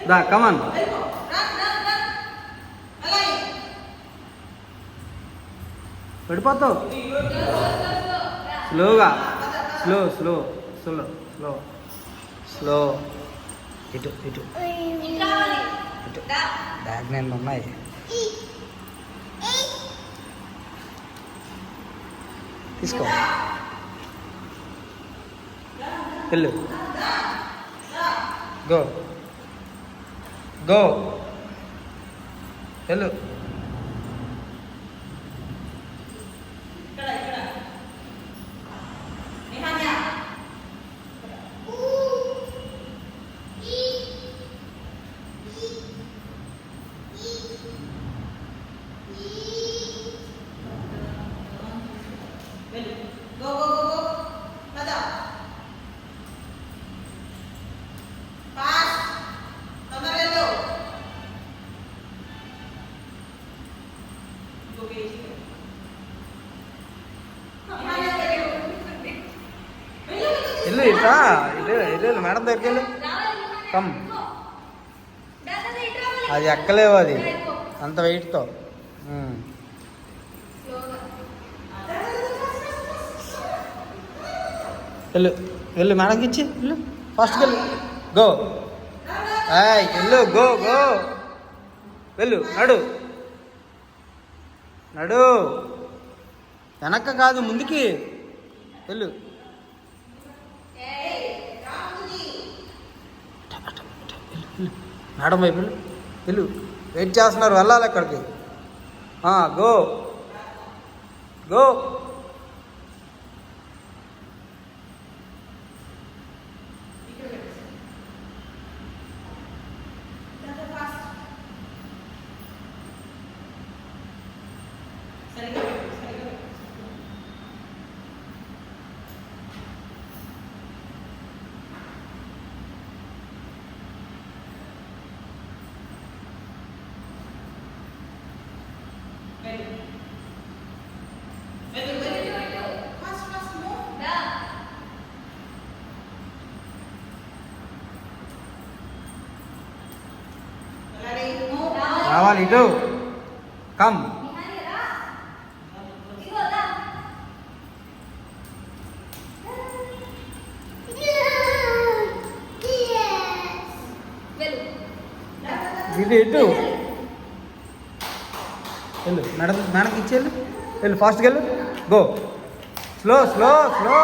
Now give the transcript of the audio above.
దా కమాన్. పడిపోతావు. స్లోగా, slow slow slow slow slow. ఇటు ఇటు ఇటు. బ్యాగ్ నేను ఉన్నాయి. తీసుకో. వెళ్ళు. Go go. వెళ్ళు. ఇల్లు ఇట్లా ఇల్లు ఇల్లు మేడం దగ్గరికి వెళ్ళు. కమ్. అది ఎక్కలేవు, అది అంత వెయిట్తో. వెళ్ళు వెళ్ళు, మేడంకి ఇచ్చి వెళ్ళు. ఫాస్ట్కి వెళ్ళు. గో. వెళ్ళు. Go go. వెళ్ళు. నడు నడు. వెనక్క కాదు, ముందుకి వెళ్ళు. మేడం వైపు వెళ్ళు. వెళ్ళు. వెయిట్ చేస్తున్నారు, వెళ్ళాలి అక్కడికి. Go go. రావాలి ఇటు. కమ్. ఇటు ఇటు వెళ్ళు. మేడంకి ఇచ్చేళ్ళు. వెళ్ళు. ఫాస్ట్గా వెళ్ళు. గో. Slow slow slow.